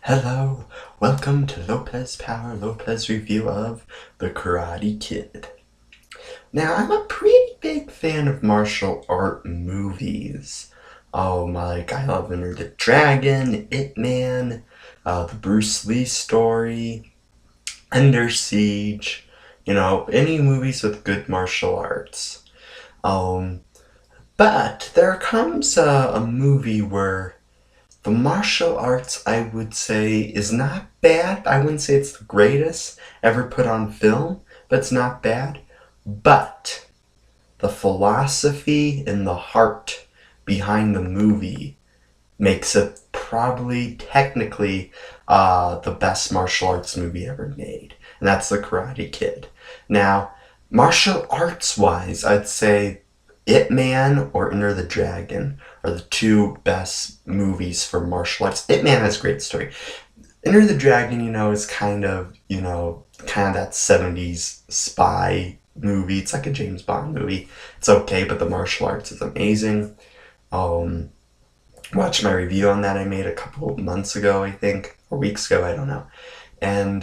Hello, welcome to Lopez Power Lopez review of The Karate Kid. Now, I'm a pretty big fan of martial art movies. I love Enter the Dragon, Ip Man, the Bruce Lee story, Under Siege, any movies with good martial arts. Um, but there comes a movie where the martial arts, I would say, is not bad. I wouldn't say it's the greatest ever put on film, but it's not bad. But the philosophy and the heart behind the movie makes it probably technically the best martial arts movie ever made. And that's The Karate Kid. Now, martial arts wise, I'd say Ip Man or Enter the Dragon are the two best movies for martial arts. Ip Man has a great story. Enter the Dragon, is kind of that 70s spy movie. It's like a James Bond movie. It's okay, but the martial arts is amazing. Um, Watch my review on that I made a couple months ago, I think, or weeks ago, I don't know. And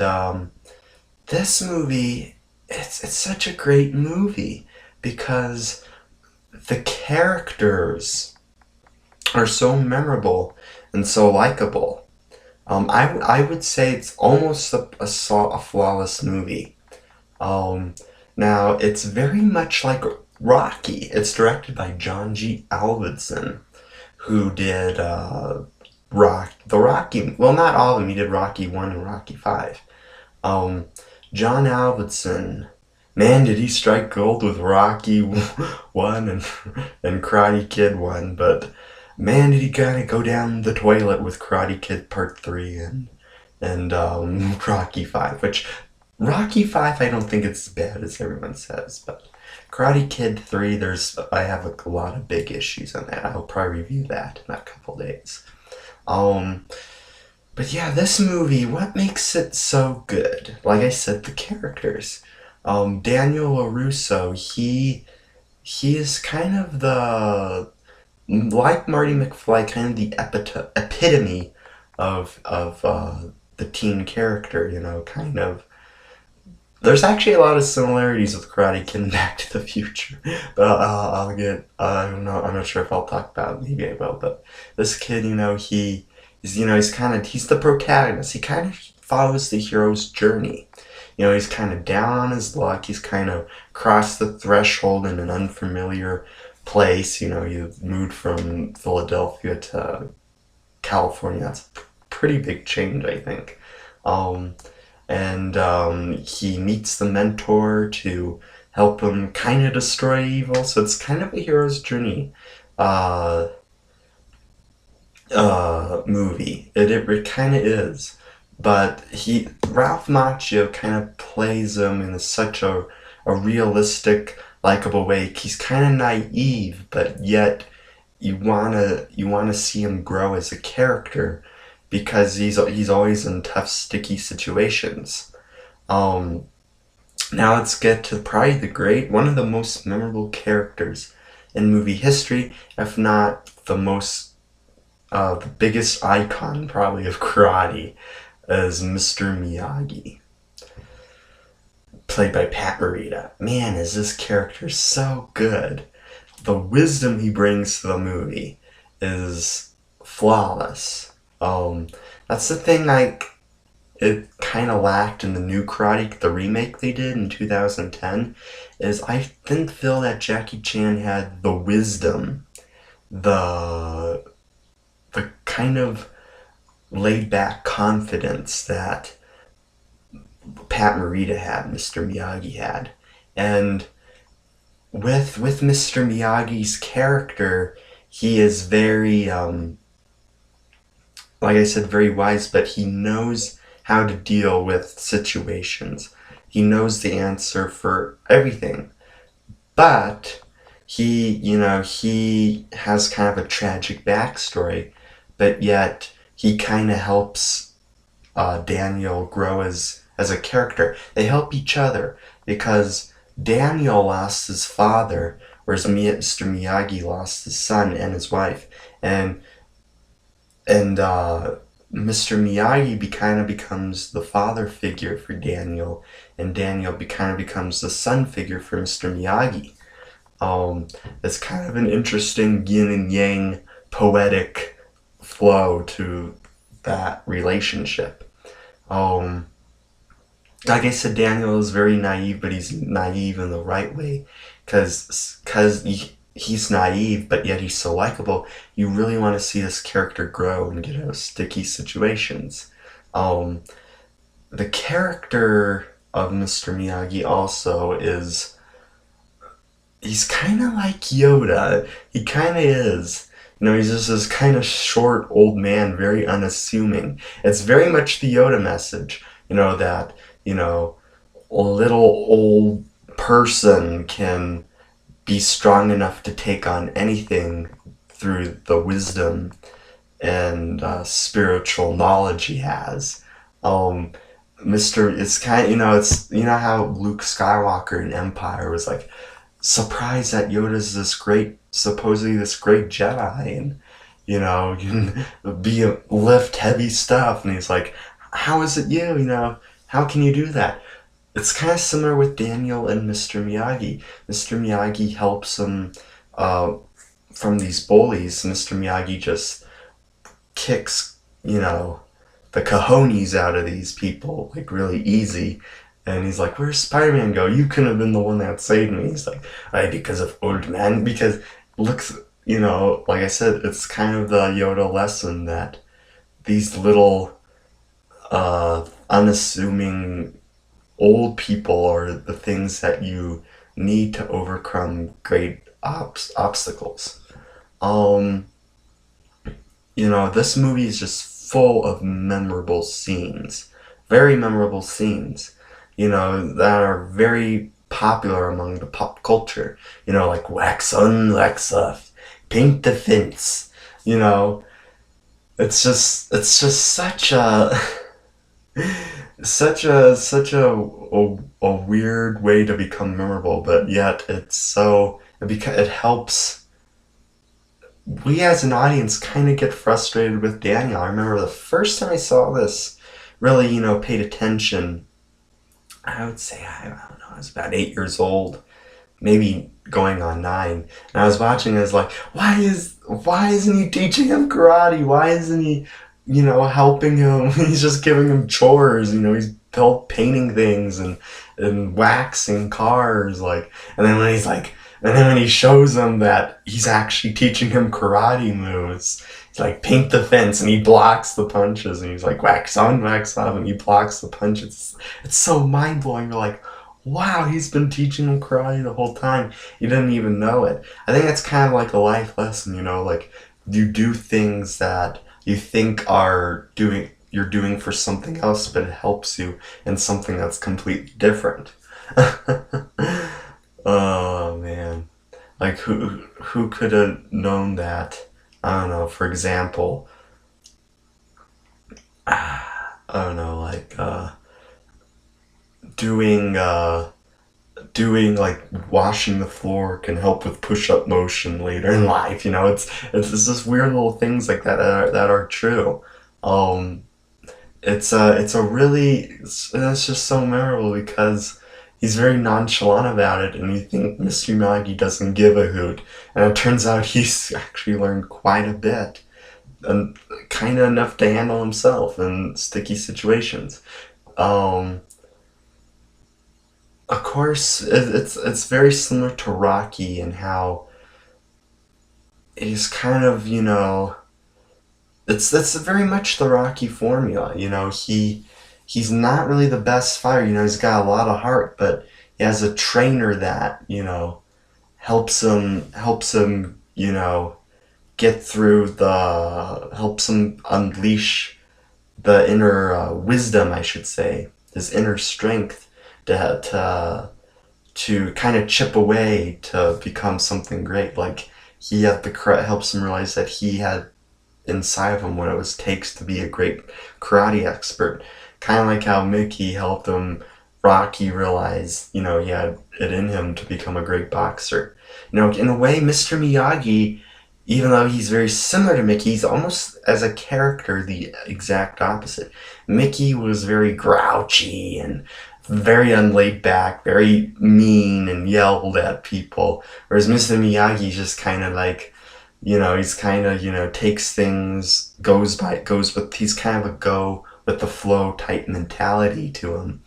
this movie, it's such a great movie because the characters are so memorable and so likable. I would say it's almost a flawless movie. Um, Now, it's very much like Rocky. It's directed by John G. Avildsen, who did the Rocky. Well, not all of them. He did Rocky 1 and Rocky 5. Um, John Avildsen, man, did he strike gold with Rocky 1 and Karate Kid 1, but man, did he kind of go down the toilet with Karate Kid Part 3 and Rocky 5, which Rocky 5, I don't think it's as bad as everyone says, but Karate Kid 3, I have a lot of big issues on that. I'll probably review that in a couple days. Um, but yeah, this movie, what makes it so good? Like I said, the characters. Daniel LaRusso, he is kind of like Marty McFly, kind of the epitome of the teen character. Kind of. There's actually a lot of similarities with Karate Kid and Back to the Future, but I'll get. I don't know. I'm not sure if I'll talk about it. Maybe I will. But this kid, he's the protagonist. He kind of follows the hero's journey. He's kind of down on his luck. He's kind of crossed the threshold in an unfamiliar place. You've moved from Philadelphia to California. That's a pretty big change, I think. Um, and he meets the mentor to help him kind of destroy evil. So it's kind of a hero's journey uh, movie. It kind of is. But Ralph Macchio kind of plays him in such a realistic, likable way. He's kind of naive, but yet you wanna see him grow as a character because he's always in tough, sticky situations. Um, Now let's get to probably one of the most memorable characters in movie history, if not the biggest icon probably of karate, is Mr. Miyagi, played by Pat Morita. Man, is this character so good. The wisdom he brings to the movie is flawless. That's the thing, like, it kind of lacked in the new Karate, the remake they did in 2010, is I didn't feel that Jackie Chan had the wisdom, the kind of laid back confidence that Pat Morita had, Mr. Miyagi had. And with Mr. Miyagi's character, he is very, like I said, very wise, but he knows how to deal with situations. He knows the answer for everything. But he has kind of a tragic backstory, but yet he kind of helps Daniel grow as a character. They help each other because Daniel lost his father, whereas Mr. Miyagi lost his son and his wife, and Mr. Miyagi kind of becomes the father figure for Daniel, and Daniel kind of becomes the son figure for Mr. Miyagi. Um, it's kind of an interesting yin and yang poetic flow to that relationship. Um, like I said, Daniel is very naive, but he's naive in the right way, because he's naive, but yet he's so likable. You really want to see this character grow and get out of sticky situations. Um, the character of Mr. Miyagi also is he's kind of like Yoda. He kind of is. He's just this kind of short old man, very unassuming. It's very much the Yoda message, that, a little old person can be strong enough to take on anything through the wisdom and spiritual knowledge he has. Um, it's kind of, it's, how Luke Skywalker in Empire was like, surprised that Yoda's supposedly this great Jedi, and can lift heavy stuff, and he's like, "How is it you? How can you do that?" It's kind of similar with Daniel and Mr. Miyagi. Mr. Miyagi helps him uh, from these bullies. Mr. Miyagi just kicks, the cojones out of these people like really easy. And he's like, "Where's Spider-Man go? You couldn't have been the one that saved me." He's like, because of old man. Because looks, like I said, it's kind of the Yoda lesson that these little, unassuming old people are the things that you need to overcome great obstacles. Um, this movie is just full of memorable scenes. Very memorable scenes, that are very popular among the pop culture. Like wax on, wax off, paint the fence. It's just such a weird way to become memorable, but yet it helps. We as an audience kind of get frustrated with Daniel. I remember the first time I saw this, really, paid attention. I would say, I don't know, I was about 8 years old, maybe going on 9. And I was watching it, I was like, why isn't he teaching him karate? Why isn't he, helping him? He's just giving him chores, he's painting things and waxing cars, like, and then when he shows him that he's actually teaching him karate moves, he's like, paint the fence, and he blocks the punches, and he's like, wax on, wax off, and he blocks the punches. It's so mind blowing. You're like, wow, he's been teaching him karate the whole time. He didn't even know it. I think that's kind of like a life lesson, like you do things that you think you're doing for something else, but it helps you in something that's completely different. Oh man. Like who could have known that? I don't know, for example, I don't know, like doing like washing the floor can help with push-up motion later in life. It's just weird little things like that are true. Um, it's just so memorable because he's very nonchalant about it, and you think Mr. Miyagi doesn't give a hoot, and it turns out he's actually learned quite a bit, and kind of enough to handle himself in sticky situations. Um, of course, it's very similar to Rocky and how he's kind of, it's very much the Rocky formula. He's not really the best fighter. He's got a lot of heart, but he has a trainer that helps him get through helps him unleash the inner wisdom, I should say, his inner strength to kind of chip away to become something great. Like helps him realize that he had inside of him what takes to be a great karate expert. Kind of like how Mickey helped Rocky realize, he had it in him to become a great boxer. In a way, Mr. Miyagi, even though he's very similar to Mickey, he's almost as a character the exact opposite. Mickey was very grouchy and very unlaid back, very mean and yelled at people, whereas Mr. Miyagi's just kind of like, he's kind of, takes things, goes with, he's kind of a go with the flow type mentality to him.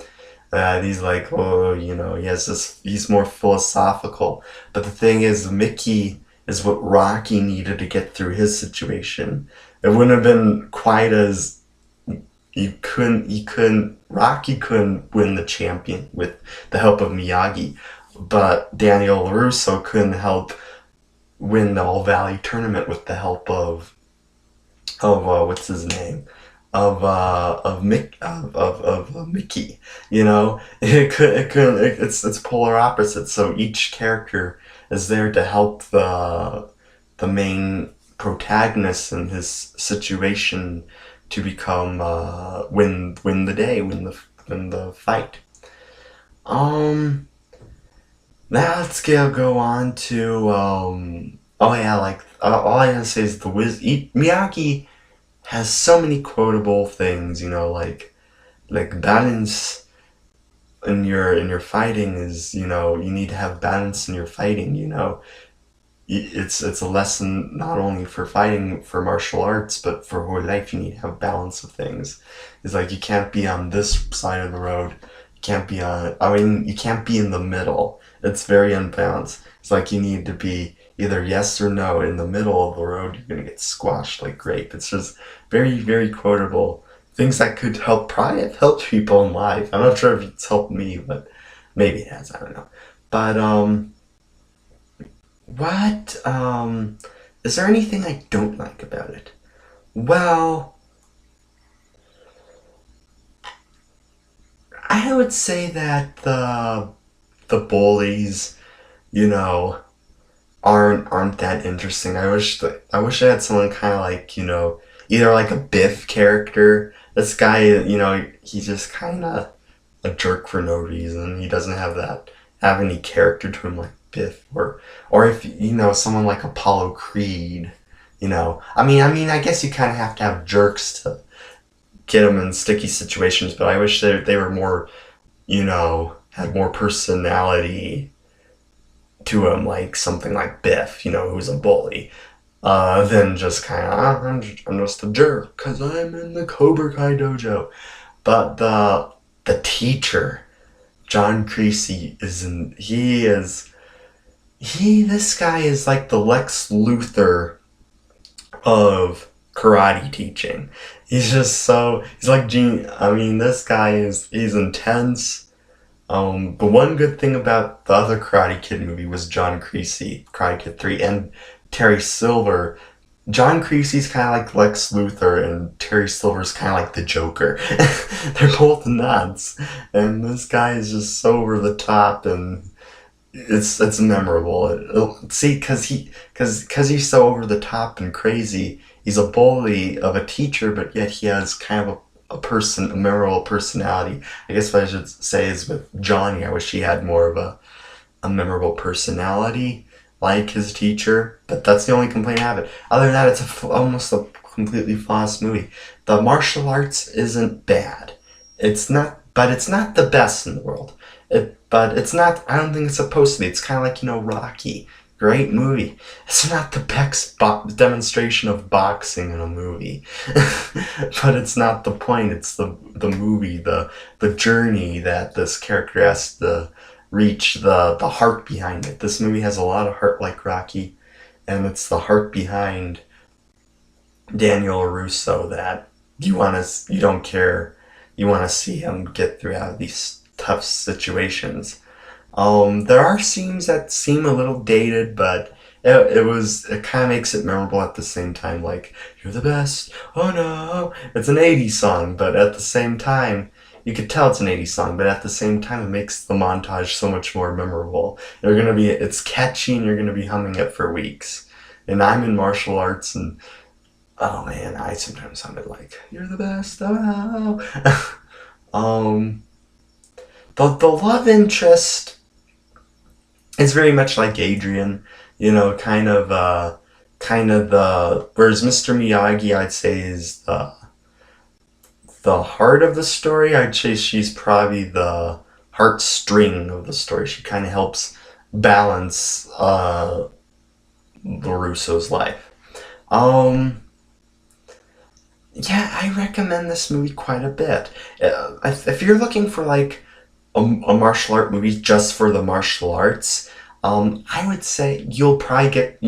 He's like, oh, he has this, he's more philosophical. But the thing is, Mickey is what Rocky needed to get through his situation. It wouldn't have been quite as, Rocky couldn't win the champion with the help of Miyagi. But Daniel LaRusso couldn't help win the All Valley tournament with the help of what's his name, of Mickey. It's polar opposites. So each character is there to help the main protagonist in his situation to become win the day, win the fight. Um, Now go on to oh yeah, like all I gotta say is Miyagi has so many quotable things, like balance in your fighting is, you need to have balance in your fighting. It's a lesson not only for fighting for martial arts but for whole life. You need to have balance of things. It's like you can't be on this side of the road. You can't be on. I mean, you can't be in the middle. It's very unbalanced. It's like you need to be either yes or no. In the middle of the road, you're gonna get squashed like grape. It's just very, very quotable. Things that could probably have helped people in life. I'm not sure if it's helped me, but maybe it has. I don't know. But what is there anything I don't like about it? Well, I would say that the bullies, you know, aren't that interesting. I wish I had someone kind of like, either like a Biff character. This guy, he's just kind of a jerk for no reason. He doesn't have any character to him like Biff, or if someone like Apollo Creed. I guess you kind of have to have jerks to get them in sticky situations, but I wish they were more, had more personality to him, like something like Biff, who's a bully, than just kind of, I'm just a jerk because I'm in the Cobra Kai dojo. But the teacher, John Creasy, this guy is like the Lex Luthor of karate teaching. He's like Gene. I mean, this guy he's intense. The one good thing about the other Karate Kid movie was John Creasy, Karate Kid 3, and Terry Silver. John Creasy's kind of like Lex Luthor, and Terry Silver's kind of like the Joker. They're both nuts, and this guy is just so over the top, and it's memorable. See, because he's so over the top and crazy, he's a bully of a teacher, but yet he has kind of a memorable personality. I guess what I should say is with Johnny, I wish he had more of a memorable personality like his teacher, but that's the only complaint I have. It. Other than that, it's almost a completely flawless movie. The martial arts isn't bad. But it's not the best in the world. But it's not, I don't think it's supposed to be. It's kind of like, Rocky. Great movie. It's not the best demonstration of boxing in a movie. But it's not the point. It's the movie, the journey that this character has to reach, the heart behind it. This movie has a lot of heart like Rocky, and it's the heart behind Daniel Russo that you don't care. You want to see him get through out of these tough situations. There are scenes that seem a little dated, but it kind of makes it memorable at the same time. Like, you're the best. Oh no, it's an '80s song, but at the same time, you could tell it's an '80s song, but at the same time, it makes the montage so much more memorable. It's catchy, and you're gonna be humming it for weeks. And I'm in martial arts, and oh man, I sometimes sounded like, you're the best. Oh. um, the love interest is very much like Adrian, kind of whereas Mr. Miyagi, I'd say, is the heart of the story. I'd say she's probably the heartstring of the story. She kind of helps balance LaRusso's life. Um, yeah, I recommend this movie quite a bit. If you're looking for like a martial art movie just for the martial arts, I would say you'll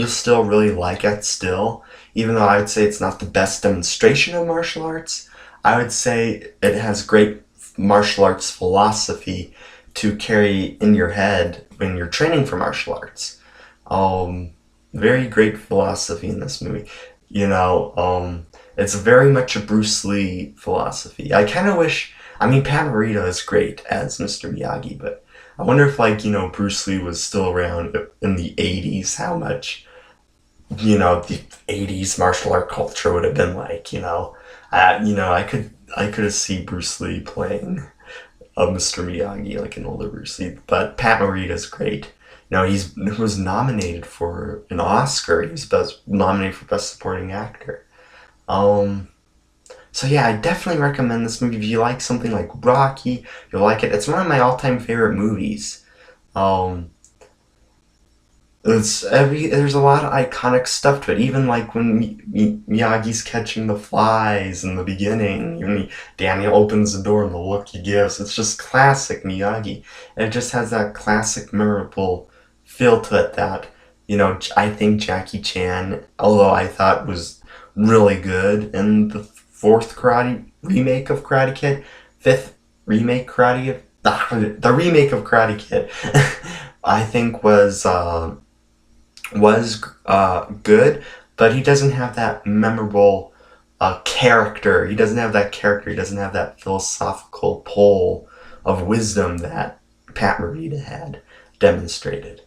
still really like it still, even though I would say it's not the best demonstration of martial arts. I would say it has great martial arts philosophy to carry in your head when you're training for martial arts. Um, Very great philosophy in this movie. You know, it's very much a Bruce Lee philosophy. I kind of wish. I mean, Pat Morita is great as Mr. Miyagi, but I wonder if, like, Bruce Lee was still around in the '80s, how much, the '80s martial art culture would have been like. I could see Bruce Lee playing Mr. Miyagi, like an older Bruce Lee. But Pat Morita's great. He was nominated for an Oscar. He was nominated for Best Supporting Actor. Um, so yeah, I definitely recommend this movie. If you like something like Rocky, you'll like it. It's one of my all-time favorite movies. Um, there's a lot of iconic stuff to it. Even like when Miyagi's catching the flies in the beginning, when Daniel opens the door and the look he gives, it's just classic Miyagi. And it just has that classic, memorable feel to it that I think Jackie Chan, although I thought was really good in the fourth Karate remake of Karate Kid, fifth remake Karate the remake of Karate Kid, I think was good, but he doesn't have that memorable character. He doesn't have that character. He doesn't have that philosophical pull of wisdom that Pat Morita had demonstrated.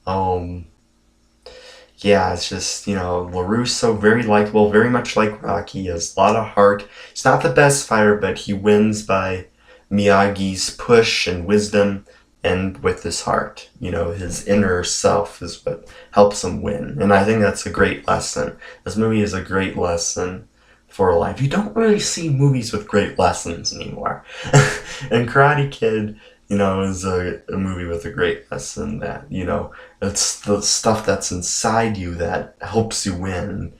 Um, yeah, it's just, LaRusso, very likable, very much like Rocky. He has a lot of heart. He's not the best fighter, but he wins by Miyagi's push and wisdom and with his heart. His inner self is what helps him win. And I think that's a great lesson. This movie is a great lesson for life. You don't really see movies with great lessons anymore. And Karate Kid, is a movie with a great lesson that, it's the stuff that's inside you that helps you win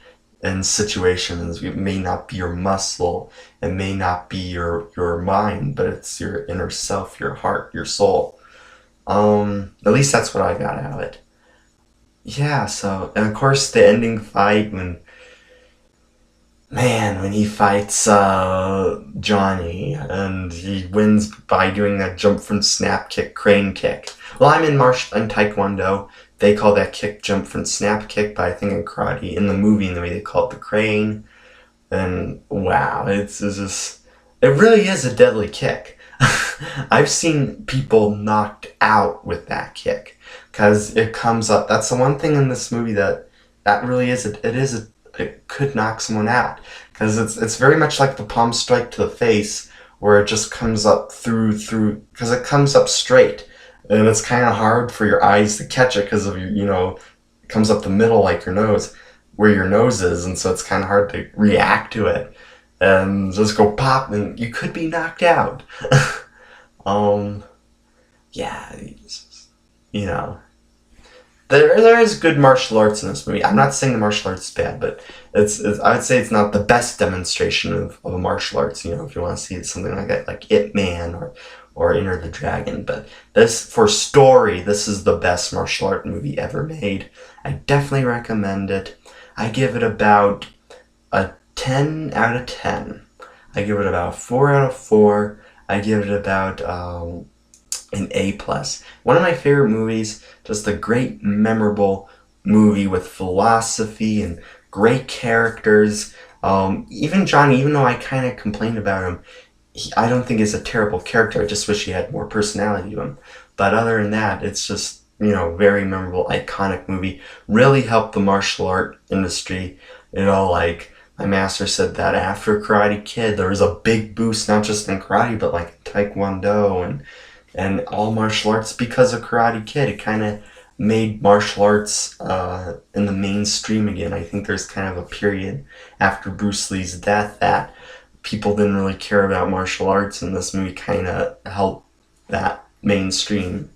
in situations. It may not be your muscle, it may not be your mind, but it's your inner self, your heart, your soul. At least that's what I got out of it. Yeah, so, and of course the ending fight when he fights Johnny and he wins by doing that jump from snap kick, crane kick. Well, I'm in Taekwondo. They call that kick jump from snap kick, but I think in karate, in the movie, in the way they call it the crane. And wow, it's just, it really is a deadly kick. I've seen people knocked out with that kick because it comes up. That's the one thing in this movie that really is it could knock someone out because it's very much like the palm strike to the face where it just comes up through because it comes up straight and it's kind of hard for your eyes to catch it because of it comes up the middle like your nose where your nose is, and so it's kind of hard to react to it and just go pop and you could be knocked out. um yeah, you know there is good martial arts in this movie. I'm not saying the martial arts is bad, but it's I would say it's not the best demonstration of a martial arts. If you want to see something like that, like Ip Man or Enter the Dragon. But for story, this is the best martial art movie ever made. I definitely recommend it. I give it about a 10 out of 10. I give it about a 4 out of 4. I give it about an A plus. One of my favorite movies, just a great, memorable movie with philosophy and great characters. Even Johnny, even though I kind of complained about him, I don't think he's a terrible character. I just wish he had more personality to him. But other than that, it's just, very memorable, iconic movie. Really helped the martial art industry. Like my master said that after Karate Kid, there was a big boost, not just in karate, but like Taekwondo and all martial arts because of Karate Kid. It kind of made martial arts in the mainstream again. I think there's kind of a period after Bruce Lee's death that people didn't really care about martial arts, and this movie kind of helped that mainstream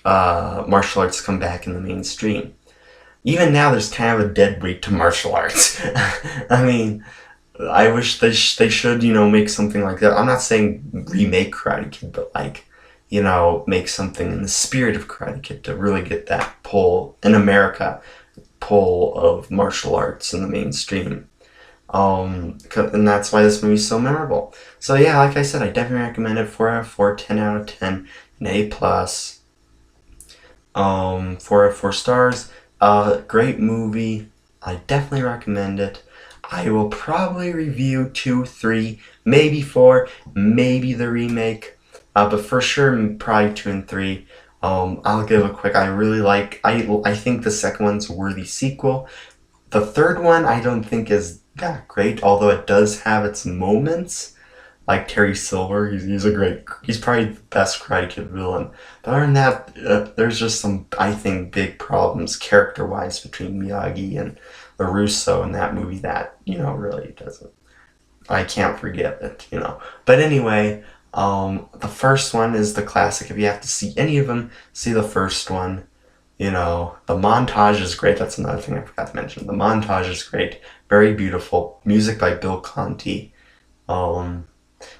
martial arts come back in the mainstream. Even now, there's kind of a dead weight to martial arts. I mean, I wish they should, make something like that. I'm not saying remake Karate Kid, but like, make something in the spirit of Karate Kid to really get that pull in America, pull of martial arts in the mainstream. And that's why this movie's so memorable. So yeah, like I said, I definitely recommend it. 4 out of 4, 10 out of 10, an A plus. 4 out of 4 stars. Great movie. I definitely recommend it. I will probably review 2, 3, maybe 4, maybe the remake, but for sure probably 2 and 3. I'll give a quick. I really like. I think the second one's a worthy sequel. The third one I don't think is that great, although it does have its moments. Like Terry Silver, he's probably the best Karate Kid villain. But other than that, there's just some, I think, big problems character-wise between Miyagi and LaRusso in that movie that, really doesn't, I can't forgive it. But anyway, the first one is the classic. If you have to see any of them, see the first one. The montage is great. That's another thing I forgot to mention. The montage is great. Very beautiful. Music by Bill Conti.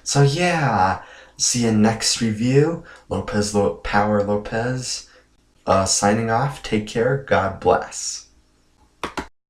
So yeah, see you next review. Power Lopez, signing off. Take care. God bless.